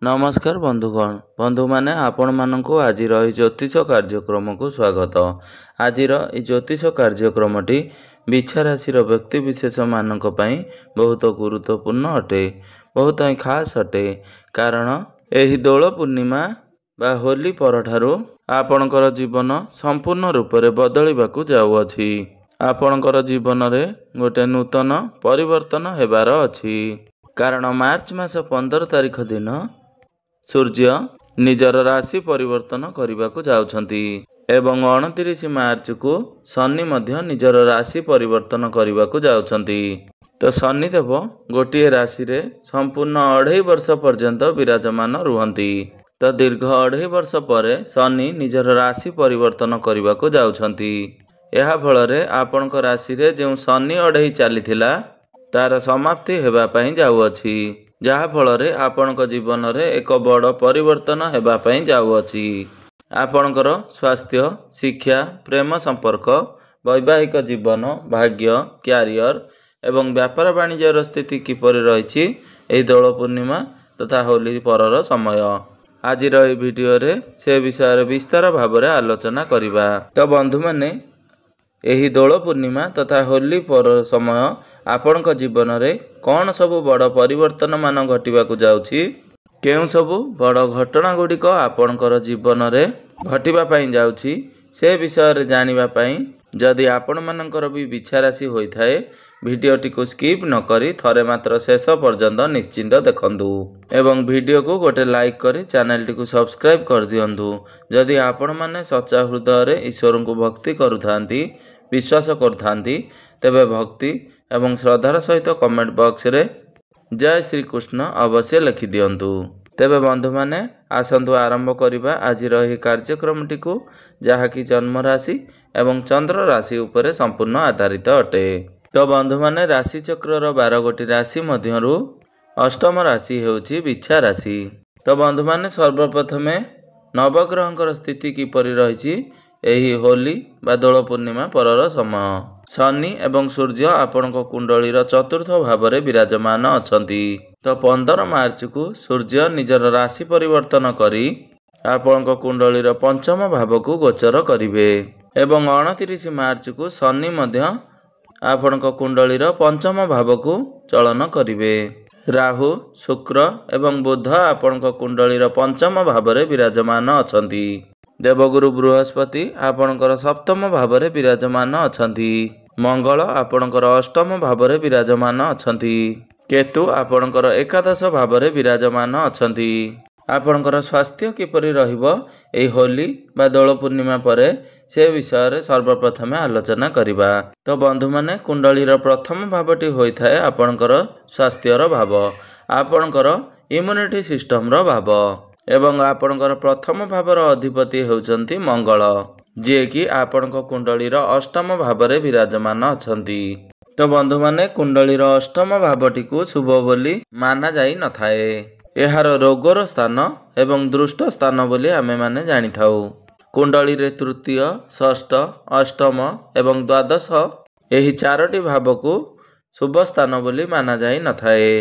नमस्कार बंधुगण बंधु माने आपण मानक आज ज्योतिष कार्यक्रम को स्वागत। आज ज्योतिष कार्यक्रमटी बिछा राशि व्यक्ति विशेष मानक पई बहुत गुरुत्वपूर्ण अटे, बहुत खास अटे। कारण एही दोल पूर्णिमा बा होली परठारु आपणकर जीवन संपूर्ण रूप से बदलिबाकू जाउअछि। आपणकर जीवन रे गोटे नूतन परिवर्तन हेबार अछि। कारण मार्च मास 15 तारिख दिन सूर्य निजर राशि परिवर्तन करने जाउछंती एवं 29 मार्च को शनि मध्य निजर राशि परिवर्तन करने जाउछंती। तो शनिदेव गोटे राशि रे संपूर्ण 2.5 वर्ष पर्यंत विराजमान रुहंती। तो दीर्घ 2.5 वर्ष पर शनि निजर राशि परिवर्तन करने जाउछंती। यह फल आपणक राशि रे जो शनि 2.5 चलीथिला तार समाप्ति हेबा पई जाउअछि, जहा फल रे आपणक जीवन रे एक बड़ परिवर्तन हेबा पई जाउअछि। आपणकर स्वास्थ्य, शिक्षा, प्रेम संपर्क, वैवाहिक जीवन, भाग्य, क्यारियर एवं व्यापार वाणिज्यर स्थिति किपरि रहिछि एही दोल पूर्णिमा तथा होली परर समय। आज वीडियो रे से विषय विस्तार भाव में आलोचना करिबा। तो बंधु माने एही दोल पूर्णिमा तथा होली पर समय आपणक जीवन रे कौन सबु बड़ परिवर्तन मान घटिबाकू जाउछि, केउं सबु बड़ घटना गुड़िक आपणकर जीवन रे घटिबा पई जाउछि से विषय रे जानिबा पई जदि आपण मानकर भी बिछा राशि होइथाए वीडियोटी को स्किप न करी थरे मात्र शेष पर्यंत निश्चिंत देखंतु एवं वीडियो को गोटे लाइक करी चैनल टी को सब्सक्राइब कर दियंतु। जदि आपण माने सच्चा हृदय रे ईश्वर को भक्ति करुथांती, विश्वास करुथांती, तेबे भक्ति एवं श्रद्धार सहित कमेंट बॉक्स रे जय श्री कृष्ण अवश्य लिखि दियंतु। तेबे बंधु माने आसंतु आरंभ करिबा आज रही कार्यक्रमटी को, जहाँकि जन्म राशि एवं चंद्र राशि उपरे संपूर्ण आधारित अटे। तो बंधु माने राशि चक्र 12 गोटी राशि मध्यरु अष्टम राशि हेउछि बिछा राशि। तो बंधु माने सर्वप्रथमे नवग्रहंकर स्थिति किपरि रहिछि एही होली बा दोल पूर्णिमा परर समय। शनि एवं सूर्य आपणक कुंडलीर चतुर्थ भाव में विराजमान अछंती। तो 15 मार्च को सूर्य निजर राशि परिवर्तन करी आपणक कुंडलीर पंचम भाव को गोचर करिवे एवं 29 मार्च को शनि मध्य आपणक कुंडलीर पंचम भाव को चलन करिवे। राहु, शुक्र एवं बुध आपणक कुंडलीर पंचम भाव में विराजमान अछंती। देवगुरु बृहस्पति आपणकर सप्तम भाव में विराजमान अछंती। मंगल आपणकर अष्टम भाव में विराजमान अछंती। केतु आपणकर एकादश भाव में विराजमान अछंती। आपणकर स्वास्थ्य किपरि रहिबो एही होली बा दोल पूर्णिमा परे से विषय रे सर्वप्रथमे आलोचना करिबा। तो बंधु माने कुंडलीर प्रथम भावटी होइथाए आपणकर स्वास्थ्यर भाव, आपणकर इम्यूनिटी सिस्टम रो भाव एवं आपणकर प्रथम भावर अधिपति हेउचंती मंगल, जे कि आपणक कुंडलीर अष्टम भाव में विराजमान अछंती। तो बंधु माने कुंडलीर अष्टम भावटी को शुभ बोली माना जाई न थाए। एहार रोगर स्थान एवं दृष्ट स्थान बोली आमे माने जानि थाउ। कुंडली रे तृतीय, षष्ठ, अष्टम एवं द्वादश एही चारोटी भाव को शुभ स्थान बोली माना जाई न थाए।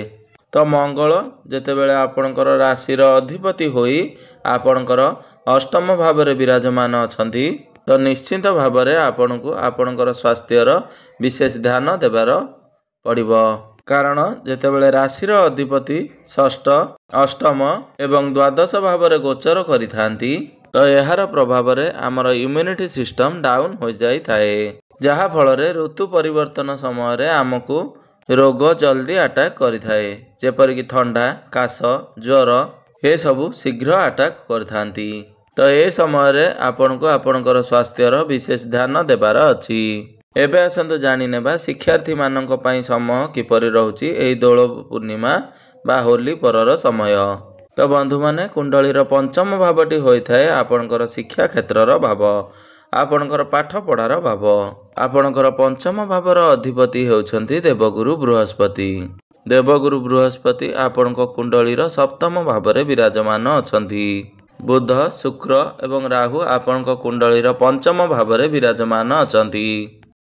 तो मंगल जेतेबेले आपणकर राशिर अधिपति होई आपणकर अष्टम भाव में विराजमान अछंती, तो निश्चिंत भाव में आपणको आपणकर स्वास्थ्यर विशेष ध्यान देबार पड़िबो। कारण जेतेबेले राशिर अधिपति षष्ठ, अष्टम एवं द्वादश भाव में गोचर करिथांती, तो एहार प्रभाव रे आमर इम्यूनिटी सिस्टम डाउन हो जाई थाए, जहा फल रे ऋतु परिवर्तन समय रे आमको रोग जल्दी अटैक करिथाए, जेपरिक ठंडा, काश, ज्वर ये सबू शीघ्र अटैक करथांती। तो ए समय रे आपनको आपणकर स्वास्थ्यर विशेष ध्यान देबार अछि। एबे आसंतु जानि नेबा शिक्षार्थी मानक पई समय किपरि रहुछि एही दोल पूर्णिमा बा होली परर समय। तो बंधु माने कुंडलीर पंचम भावटी होइथाए आपणकर शिक्षा क्षेत्रर भाव, आपणकर पाठ पढ़ार भाव। आपणकर पंचम भावर अधिपति हेउछंती देवगुरु बृहस्पति। देवगुरु बृहस्पति आपणक कुंडलीर सप्तम भाव में विराजमान अछंती। बुध, शुक्र एवं राहु आपणक कुंडलीर पंचम भाव में विराजमान अछंती।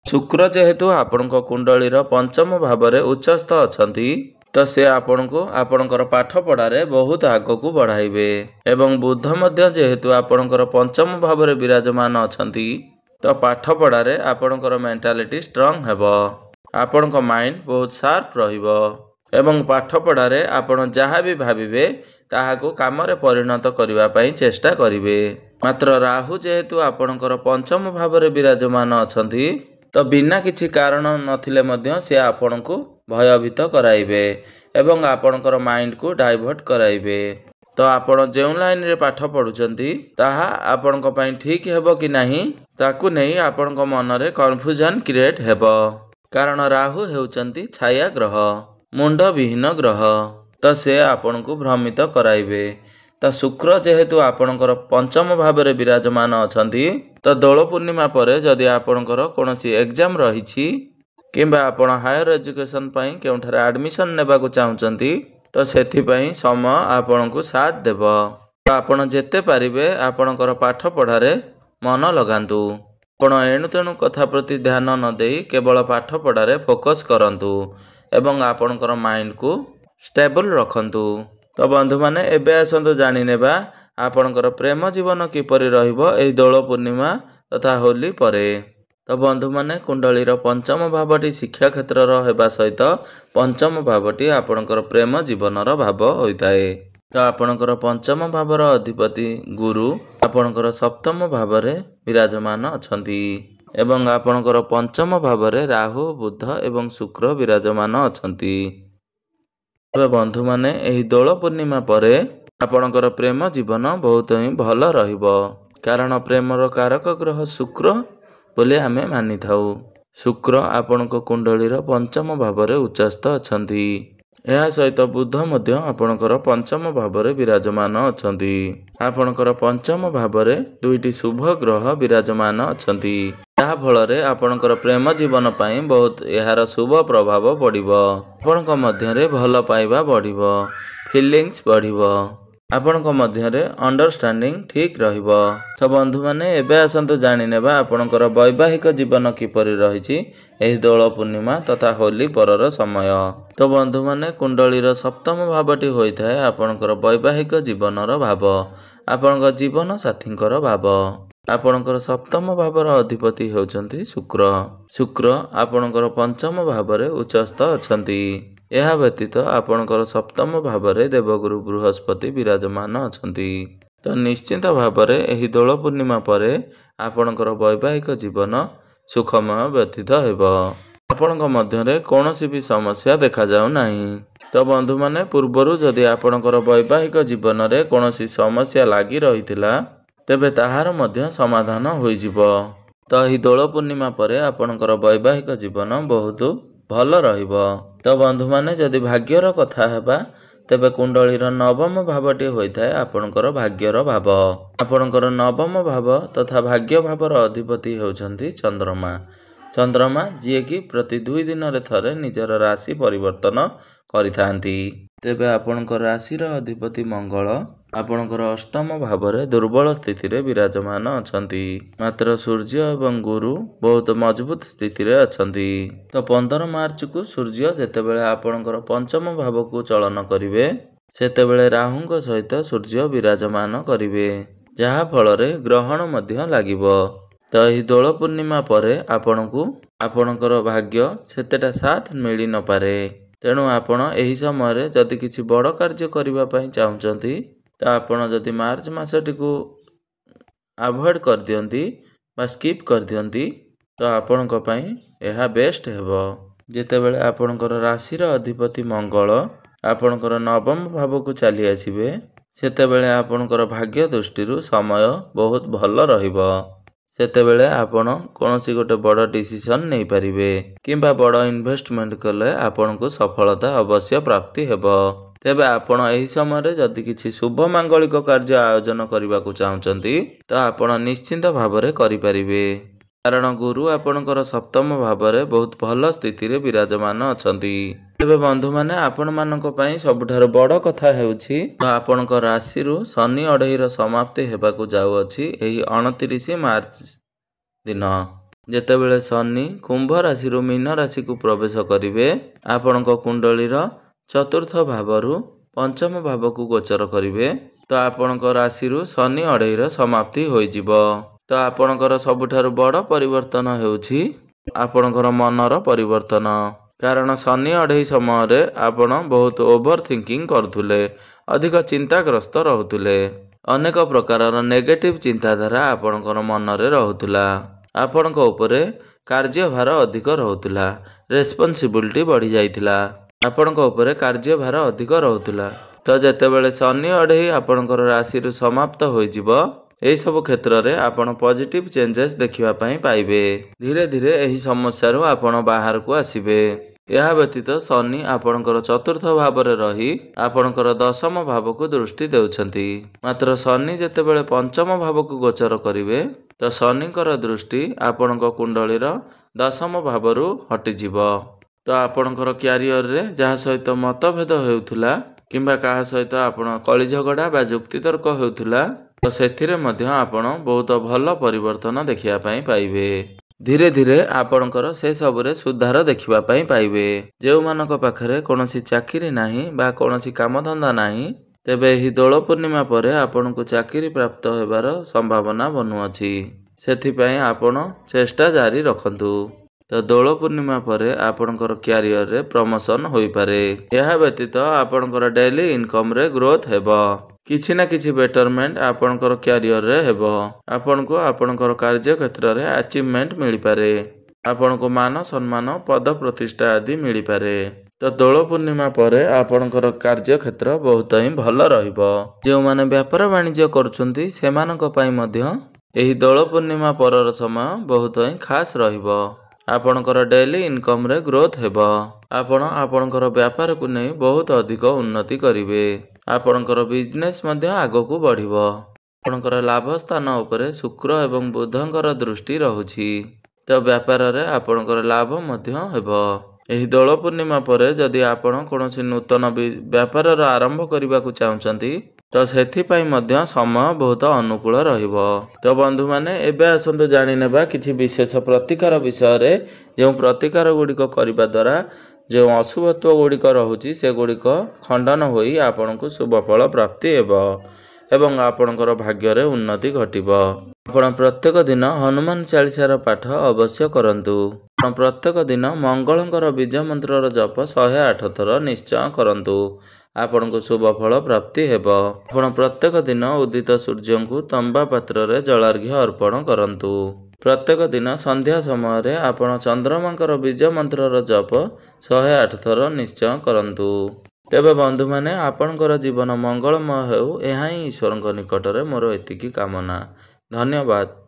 शुक्र जेहेतु आपणक कुंडलीर पंचम भाव में उच्चस्थ अछंती, ତ ସେ ଆପଣଙ୍କୁ ଆପଣଙ୍କର ପାଠପଢ଼ାରେ ବହୁତ ଆଗକୁ ବଢ଼ାଇବେ। ଏବଂ ବୁଧ ମଧ୍ୟ ଯେହେତୁ ଆପଣଙ୍କର ପଞ୍ଚମ ଭାବରେ ବିରାଜମାନ ଅଛନ୍ତି, ତ ପାଠପଢ଼ାରେ ଆପଣଙ୍କର ମେଣ୍ଟାଲିଟି ଷ୍ଟ୍ରଙ୍ଗ ହେବ। ଆପଣଙ୍କ ମାଇଣ୍ଡ ବହୁତ ସାର୍ପ ରହିବ ଏବଂ ପାଠପଢ଼ାରେ ଆପଣ ଯାହା ବି ଭାବିବେ ତାହାକୁ କାମରେ ପରିଣତ କରିବା ପାଇଁ ଚେଷ୍ଟା କରିବେ। ମାତ୍ର ରାହୁ ଯେହେତୁ ଆପଣଙ୍କର ପଞ୍ଚମ ଭାବରେ ବିରାଜମାନ ଅଛନ୍ତି, ତ ବିନା କିଛି କାରଣ ନଥିଲେ ମଧ୍ୟ ସେ ଆପଣଙ୍କୁ ଭୟଭୀତ କରାଇବେ ଏବଂ ଆପଣଙ୍କର ମାଇଣ୍ଡକୁ ଡାଇଭର୍ଟ କରାଇବେ। ତ ଆପଣ ଯେଉଁ ଲାଇନରେ ପାଠ ପଢ଼ୁଛନ୍ତି ତାହା ଆପଣଙ୍କ ପାଇଁ ଠିକ୍ ହେବ କି ନାହିଁ ତାକୁ ନେଇ ଆପଣଙ୍କ ମନରେ କନଫ୍ୟୁଜନ୍ କ୍ରିଏଟ୍ ହେବ। କାରଣ ରାହୁ ହେଉଛନ୍ତି ଛାୟା ଗ୍ରହ, ମୁଣ୍ଡବିହୀନ ଗ୍ରହ, ତ ସେ ଆପଣଙ୍କୁ ଭ୍ରମିତ କରାଇବେ। ତ ଶୁକ୍ର ଯେହେତୁ ଆପଣଙ୍କର ପଞ୍ଚମ ଭାବରେ ବିରାଜମାନ ଅଛନ୍ତି, ତ ଦୋଳ ପୂର୍ଣ୍ଣିମା ପରେ ଯଦି ଆପଣଙ୍କର କୌଣସି ଏକ୍ଜାମ ରହିଛି କିମ୍ବା ଆପଣ ହାୟର ଏଜୁକେସନ୍ ପାଇଁ କେଉଁଠାରେ ଆଡ଼ମିସନ୍ ନେବାକୁ ଚାହୁଁଛନ୍ତି, ତ ସେଥିପାଇଁ ସମୟ ଆପଣଙ୍କୁ ସାଥ ଦେବ। ତ ଆପଣ ଯେତେ ପାରିବେ ଆପଣଙ୍କର ପାଠପଢ଼ାରେ ମନ ଲଗାନ୍ତୁ। ଆପଣ ଏଣୁ ତେଣୁ କଥା ପ୍ରତି ଧ୍ୟାନ ନ ଦେଇ କେବଳ ପାଠପଢ଼ାରେ ଫୋକସ୍ କରନ୍ତୁ ଏବଂ ଆପଣଙ୍କର ମାଇଣ୍ଡକୁ ଷ୍ଟେବଲ୍ ରଖନ୍ତୁ। ତ ବନ୍ଧୁମାନେ ଏବେ ଆସନ୍ତୁ ଜାଣିନେବା ଆପଣଙ୍କର ପ୍ରେମ ଜୀବନ କିପରି ରହିବ ଏହି ଦୋଳ ପୂର୍ଣ୍ଣିମା ତଥା ହୋଲି ପରେ। ତ ବନ୍ଧୁମାନେ କୁଣ୍ଡଳୀର ପଞ୍ଚମ ଭାବଟି ଶିକ୍ଷା କ୍ଷେତ୍ରର ହେବା ସହିତ ପଞ୍ଚମ ଭାବଟି ଆପଣଙ୍କର ପ୍ରେମ ଜୀବନର ଭାବ ହୋଇଥାଏ। ତ ଆପଣଙ୍କର ପଞ୍ଚମ ଭାବର ଅଧିପତି ଗୁରୁ ଆପଣଙ୍କର ସପ୍ତମ ଭାବରେ ବିରାଜମାନ ଅଛନ୍ତି ଏବଂ ଆପଣଙ୍କର ପଞ୍ଚମ ଭାବରେ ରାହୁ, ବୁଧ ଏବଂ ଶୁକ୍ର ବିରାଜମାନ ଅଛନ୍ତି। ତେବେ ବନ୍ଧୁମାନେ ଏହି ଦୋଳ ପୂର୍ଣ୍ଣିମା ପରେ ଆପଣଙ୍କର ପ୍ରେମ ଜୀବନ ବହୁତ ହିଁ ଭଲ ରହିବ। କାରଣ ପ୍ରେମର କାରକ ଗ୍ରହ ଶୁକ୍ର ବୋଲି ଆମେ ମାନିଥାଉ। ଶୁକ୍ର ଆପଣଙ୍କ କୁଣ୍ଡଳୀର ପଞ୍ଚମ ଭାବରେ ଉଚ୍ଚସ୍ଥ ଅଛନ୍ତି। ଏହା ସହିତ ବୁଧ ମଧ୍ୟ ଆପଣଙ୍କର ପଞ୍ଚମ ଭାବରେ ବିରାଜମାନ ଅଛନ୍ତି। ଆପଣଙ୍କର ପଞ୍ଚମ ଭାବରେ ଦୁଇଟି ଶୁଭ ଗ୍ରହ ବିରାଜମାନ ଅଛନ୍ତି, ଯାହା ଫଳରେ ଆପଣଙ୍କର ପ୍ରେମ ଜୀବନ ପାଇଁ ବହୁତ ଏହାର ଶୁଭ ପ୍ରଭାବ ପଡ଼ିବ। ଆପଣଙ୍କ ମଧ୍ୟରେ ଭଲ ପାଇବା ବଢ଼ିବ, ଫିଲିଂସ୍ ବଢ଼ିବ, ଆପଣଙ୍କ ମଧ୍ୟରେ ଅଣ୍ଡରଷ୍ଟାଣ୍ଡିଂ ଠିକ୍ ରହିବ। ତ ବନ୍ଧୁମାନେ ଏବେ ଆସନ୍ତୁ ଜାଣିନେବା ଆପଣଙ୍କର ବୈବାହିକ ଜୀବନ କିପରି ରହିଛି ଏହି ଦୋଳ ପୂର୍ଣ୍ଣିମା ତଥା ହୋଲି ପରର ସମୟ। ତ ବନ୍ଧୁମାନେ କୁଣ୍ଡଳୀର ସପ୍ତମ ଭାବଟି ହୋଇଥାଏ ଆପଣଙ୍କର ବୈବାହିକ ଜୀବନର ଭାବ, ଆପଣଙ୍କ ଜୀବନ ସାଥୀଙ୍କର ଭାବ। ଆପଣଙ୍କର ସପ୍ତମ ଭାବର ଅଧିପତି ହେଉଛନ୍ତି ଶୁକ୍ର। ଶୁକ୍ର ଆପଣଙ୍କର ପଞ୍ଚମ ଭାବରେ ଉଚ୍ଚସ୍ଥ ଅଛନ୍ତି। ଏହା ବ୍ୟତୀତ ଆପଣଙ୍କର ସପ୍ତମ ଭାବରେ ଦେବଗୁରୁ ବୃହସ୍ପତି ବିରାଜମାନ ଅଛନ୍ତି। ତ ନିଶ୍ଚିତ ଭାବରେ ଏହି ଦୋଳ ପୂର୍ଣ୍ଣିମା ପରେ ଆପଣଙ୍କର ବୈବାହିକ ଜୀବନ ସୁଖମୟ ବ୍ୟତୀତ ହେବ। ଆପଣଙ୍କ ମଧ୍ୟରେ କୌଣସି ବି ସମସ୍ୟା ଦେଖାଯାଉ ନାହିଁ। ତ ବନ୍ଧୁମାନେ ପୂର୍ବରୁ ଯଦି ଆପଣଙ୍କର ବୈବାହିକ ଜୀବନରେ କୌଣସି ସମସ୍ୟା ଲାଗି ରହିଥିଲା ତେବେ ତାହାର ମଧ୍ୟ ସମାଧାନ ହୋଇଯିବ। ତ ଏହି ଦୋଳ ପୂର୍ଣ୍ଣିମା ପରେ ଆପଣଙ୍କର ବୈବାହିକ ଜୀବନ ବହୁତ ଭଲ ରହିବ। ତ ବନ୍ଧୁମାନେ ଯଦି ଭାଗ୍ୟର କଥା ହେବା ତେବେ କୁଣ୍ଡଳୀର ନବମ ଭାବଟି ହୋଇଥାଏ ଆପଣଙ୍କର ଭାଗ୍ୟର ଭାବ। ଆପଣଙ୍କର ନବମ ଭାବ ତଥା ଭାଗ୍ୟ ଭାବର ଅଧିପତି ହେଉଛନ୍ତି ଚନ୍ଦ୍ରମା। ଚନ୍ଦ୍ରମା ଯିଏକି ପ୍ରତି 2 ଦିନରେ ଥରେ ନିଜର ରାଶି ପରିବର୍ତ୍ତନ କରିଥାନ୍ତି। ତେବେ ଆପଣଙ୍କ ରାଶିର ଅଧିପତି ମଙ୍ଗଳ ଆପଣଙ୍କର ଅଷ୍ଟମ ଭାବରେ ଦୁର୍ବଳ ସ୍ଥିତିରେ ବିରାଜମାନ ଅଛନ୍ତି। ମାତ୍ର ସୂର୍ଯ୍ୟ ଏବଂ ଗୁରୁ ବହୁତ ମଜବୁତ ସ୍ଥିତିରେ ଅଛନ୍ତି। ତ 15 ମାର୍ଚ୍ଚକୁ ସୂର୍ଯ୍ୟ ଯେତେବେଳେ ଆପଣଙ୍କର ପଞ୍ଚମ ଭାବକୁ ଚଳନ କରିବେ ସେତେବେଳେ ରାହୁଙ୍କ ସହିତ ସୂର୍ଯ୍ୟ ବିରାଜମାନ କରିବେ, ଯାହା ଫଳରେ ଗ୍ରହଣ ମଧ୍ୟ ଲାଗିବ। ତ ଏହି ଦୋଳ ପୂର୍ଣ୍ଣିମା ପରେ ଆପଣଙ୍କୁ ଆପଣଙ୍କର ଭାଗ୍ୟ ସେତେଟା ସାଥ ମିଳିନପାରେ। ତେଣୁ ଆପଣ ଏହି ସମୟରେ ଯଦି କିଛି ବଡ଼ କାର୍ଯ୍ୟ କରିବା ପାଇଁ ଚାହୁଁଛନ୍ତି ତ ଆପଣ ଯଦି ମାର୍ଚ୍ଚ ମାସଟିକୁ ଆଭଏଡ଼ କରିଦିଅନ୍ତି ବା ସ୍କିପ୍ କରିଦିଅନ୍ତି ତ ଆପଣଙ୍କ ପାଇଁ ଏହା ବେଷ୍ଟ ହେବ। ଯେତେବେଳେ ଆପଣଙ୍କର ରାଶିର ଅଧିପତି ମଙ୍ଗଳ ଆପଣଙ୍କର ନବମ ଭାବକୁ ଚାଲି ଆସିବେ ସେତେବେଳେ ଆପଣଙ୍କର ଭାଗ୍ୟ ଦୃଷ୍ଟିରୁ ସମୟ ବହୁତ ଭଲ ରହିବ। ସେତେବେଳେ ଆପଣ କୌଣସି ଗୋଟେ ବଡ଼ ଡିସିସନ୍ ନେଇପାରିବେ କିମ୍ବା ବଡ଼ ଇନଭେଷ୍ଟମେଣ୍ଟ କଲେ ଆପଣଙ୍କୁ ସଫଳତା ଅବଶ୍ୟ ପ୍ରାପ୍ତି ହେବ। ତେବେ ଆପଣ ଏହି ସମୟରେ ଯଦି କିଛି ଶୁଭ ମାଙ୍ଗଳିକ କାର୍ଯ୍ୟ ଆୟୋଜନ କରିବାକୁ ଚାହୁଁଛନ୍ତି ତ ଆପଣ ନିଶ୍ଚିନ୍ତ ଭାବରେ କରିପାରିବେ। କାରଣ ଗୁରୁ ଆପଣଙ୍କର ସପ୍ତମ ଭାବରେ ବହୁତ ଭଲ ସ୍ଥିତିରେ ବିରାଜମାନ ଅଛନ୍ତି। ତେବେ ବନ୍ଧୁମାନେ ଆପଣମାନଙ୍କ ପାଇଁ ସବୁଠାରୁ ବଡ଼ କଥା ହେଉଛି ତ ଆପଣଙ୍କ ରାଶିରୁ ଶନି ଅଢ଼େଇର ସମାପ୍ତି ହେବାକୁ ଯାଉଅଛି ଏହି 29 ମାର୍ଚ୍ଚ ଦିନ। ଯେତେବେଳେ ଶନି କୁମ୍ଭ ରାଶିରୁ ମୀନ ରାଶିକୁ ପ୍ରବେଶ କରିବେ ଆପଣଙ୍କ କୁଣ୍ଡଳୀର ଚତୁର୍ଥ ଭାବରୁ ପଞ୍ଚମ ଭାବକୁ ଗୋଚର କରିବେ ତ ଆପଣଙ୍କ ରାଶିରୁ ଶନି ଅଢ଼େଇର ସମାପ୍ତି ହୋଇଯିବ। ତ ଆପଣଙ୍କର ସବୁଠାରୁ ବଡ଼ ପରିବର୍ତ୍ତନ ହେଉଛି ଆପଣଙ୍କର ମନର ପରିବର୍ତ୍ତନ। କାରଣ ଶନି ଅଢ଼େଇ ସମୟରେ ଆପଣ ବହୁତ ଓଭର ଥିଙ୍କିଂ କରୁଥିଲେ, ଅଧିକ ଚିନ୍ତାଗ୍ରସ୍ତ ରହୁଥିଲେ। ଅନେକ ପ୍ରକାରର ନେଗେଟିଭ୍ ଚିନ୍ତାଧାରା ଆପଣଙ୍କର ମନରେ ରହୁଥିଲା। ଆପଣଙ୍କ ଉପରେ କାର୍ଯ୍ୟଭାର ଅଧିକ ରହୁଥିଲା, ରେସ୍ପନ୍ସିବିଲିଟି ବଢ଼ିଯାଇଥିଲା। ଆପଣଙ୍କ ଉପରେ କାର୍ଯ୍ୟଭାର ଅଧିକ ରହୁଥିଲା। ତ ଯେତେବେଳେ ଶନି ଅଢ଼େଇ ଆପଣଙ୍କର ରାଶିରୁ ସମାପ୍ତ ହୋଇଯିବ, ଏହିସବୁ କ୍ଷେତ୍ରରେ ଆପଣ ପଜିଟିଭ୍ ଚେଞ୍ଜେସ୍ ଦେଖିବା ପାଇଁ ପାଇବେ। ଧୀରେ ଧୀରେ ଏହି ସମସ୍ୟାରୁ ଆପଣ ବାହାରକୁ ଆସିବେ। ଏହା ବ୍ୟତୀତ ଶନି ଆପଣଙ୍କର ଚତୁର୍ଥ ଭାବରେ ରହି ଆପଣଙ୍କର ଦଶମ ଭାବକୁ ଦୃଷ୍ଟି ଦେଉଛନ୍ତି। ମାତ୍ର ଶନି ଯେତେବେଳେ ପଞ୍ଚମ ଭାବକୁ ଗୋଚର କରିବେ ତ ଶନିଙ୍କର ଦୃଷ୍ଟି ଆପଣଙ୍କ କୁଣ୍ଡଳୀର ଦଶମ ଭାବରୁ ହଟିଯିବ। ତ ଆପଣଙ୍କର କ୍ୟାରିୟରରେ ଯାହା ସହିତ ମତଭେଦ ହେଉଥିଲା କିମ୍ବା କାହା ସହିତ ଆପଣ କଳିଝଗଡ଼ା ବା ଯୁକ୍ତିତର୍କ ହେଉଥିଲା ତ ସେଥିରେ ମଧ୍ୟ ଆପଣ ବହୁତ ଭଲ ପରିବର୍ତ୍ତନ ଦେଖିବା ପାଇଁ ପାଇବେ। ଧୀରେ ଧୀରେ ଆପଣଙ୍କର ସେସବୁରେ ସୁଧାର ଦେଖିବା ପାଇଁ ପାଇବେ। ଯେଉଁମାନଙ୍କ ପାଖରେ କୌଣସି ଚାକିରି ନାହିଁ ବା କୌଣସି କାମଧନ୍ଦା ନାହିଁ, ତେବେ ଏହି ଦୋଳ ପୂର୍ଣ୍ଣିମା ପରେ ଆପଣଙ୍କୁ ଚାକିରି ପ୍ରାପ୍ତ ହେବାର ସମ୍ଭାବନା ବନୁଅଛି। ସେଥିପାଇଁ ଆପଣ ଚେଷ୍ଟା ଜାରି ରଖନ୍ତୁ। ତ ଦୋଳ ପୂର୍ଣ୍ଣିମା ପରେ ଆପଣଙ୍କର କ୍ୟାରିୟରରେ ପ୍ରମୋସନ୍ ହୋଇପାରେ। ଏହା ବ୍ୟତୀତ ଆପଣଙ୍କର ଡେଲି ଇନକମ୍ରେ ଗ୍ରୋଥ୍ ହେବ। କିଛି ନା କିଛି ବେଟରମେଣ୍ଟ ଆପଣଙ୍କର କ୍ୟାରିୟରରେ ହେବ। ଆପଣଙ୍କୁ ଆପଣଙ୍କର କାର୍ଯ୍ୟକ୍ଷେତ୍ରରେ ଆଚିଭମେଣ୍ଟ ମିଳିପାରେ। ଆପଣଙ୍କୁ ମାନ ସମ୍ମାନ ପଦ ପ୍ରତିଷ୍ଠା ଆଦି ମିଳିପାରେ। ତ ଦୋଳ ପୂର୍ଣ୍ଣିମା ପରେ ଆପଣଙ୍କର କାର୍ଯ୍ୟକ୍ଷେତ୍ର ବହୁତ ହିଁ ଭଲ ରହିବ। ଯେଉଁମାନେ ବେପାର ବାଣିଜ୍ୟ କରୁଛନ୍ତି ସେମାନଙ୍କ ପାଇଁ ମଧ୍ୟ ଏହି ଦୋଳ ପୂର୍ଣ୍ଣିମା ପରର ସମୟ ବହୁତ ହିଁ ଖାସ୍ ରହିବ। ଆପଣଙ୍କର ଡେଲି ଇନକମ୍ରେ ଗ୍ରୋଥ୍ ହେବ। ଆପଣ ଆପଣଙ୍କର ବ୍ୟାପାରକୁ ନେଇ ବହୁତ ଅଧିକ ଉନ୍ନତି କରିବେ। ଆପଣଙ୍କର ବିଜନେସ୍ ମଧ୍ୟ ଆଗକୁ ବଢ଼ିବ। ଆପଣଙ୍କର ଲାଭ ସ୍ଥାନ ଉପରେ ଶୁକ୍ର ଏବଂ ବୁଧଙ୍କର ଦୃଷ୍ଟି ରହୁଛି। ତ ବ୍ୟାପାରରେ ଆପଣଙ୍କର ଲାଭ ମଧ୍ୟ ହେବ। ଏହି ଦୋଳ ପୂର୍ଣ୍ଣିମା ପରେ ଯଦି ଆପଣ କୌଣସି ନୂତନ ବ୍ୟାପାରର ଆରମ୍ଭ କରିବାକୁ ଚାହୁଁଛନ୍ତି ତ ସେଥିପାଇଁ ମଧ୍ୟ ସମୟ ବହୁତ ଅନୁକୂଳ ରହିବ। ତ ବନ୍ଧୁମାନେ, ଏବେ ଆସନ୍ତୁ ଜାଣିନେବା କିଛି ବିଶେଷ ପ୍ରତିକାର ବିଷୟରେ। ଯେଉଁ ପ୍ରତିକାର ଗୁଡ଼ିକ କରିବା ଦ୍ୱାରା ଯେଉଁ ଅଶୁଭତ୍ୱ ଗୁଡ଼ିକ ରହୁଛି ସେଗୁଡ଼ିକ ଖଣ୍ଡନ ହୋଇ ଆପଣଙ୍କୁ ଶୁଭଫଳ ପ୍ରାପ୍ତି ହେବ ଏବଂ ଆପଣଙ୍କର ଭାଗ୍ୟରେ ଉନ୍ନତି ଘଟିବ। ଆପଣ ପ୍ରତ୍ୟେକ ଦିନ ହନୁମାନ ଚାଳିଶାର ପାଠ ଅବଶ୍ୟ କରନ୍ତୁ। ଆପଣ ପ୍ରତ୍ୟେକ ଦିନ ମଙ୍ଗଳଙ୍କର ବୀଜ ମନ୍ତ୍ରର ଜପ 108 ଥର ନିଶ୍ଚୟ କରନ୍ତୁ। ଆପଣଙ୍କୁ ଶୁଭଫଳ ପ୍ରାପ୍ତି ହେବ। ଆପଣ ପ୍ରତ୍ୟେକ ଦିନ ଉଦିତ ସୂର୍ଯ୍ୟଙ୍କୁ ତମ୍ବା ପାତ୍ରରେ ଜଳାର୍ଘ୍ୟ ଅର୍ପଣ କରନ୍ତୁ। ପ୍ରତ୍ୟେକ ଦିନ ସନ୍ଧ୍ୟା ସମୟରେ ଆପଣ ଚନ୍ଦ୍ରମାଙ୍କର ବୀଜ ମନ୍ତ୍ରର ଜପ 108 ଥର ନିଶ୍ଚୟ କରନ୍ତୁ। ତେବେ ବନ୍ଧୁମାନେ, ଆପଣଙ୍କର ଜୀବନ ମଙ୍ଗଳମୟ ହେଉ, ଏହା ହିଁ ଈଶ୍ୱରଙ୍କ ନିକଟରେ ମୋର ଏତିକି କାମନା। ଧନ୍ୟବାଦ।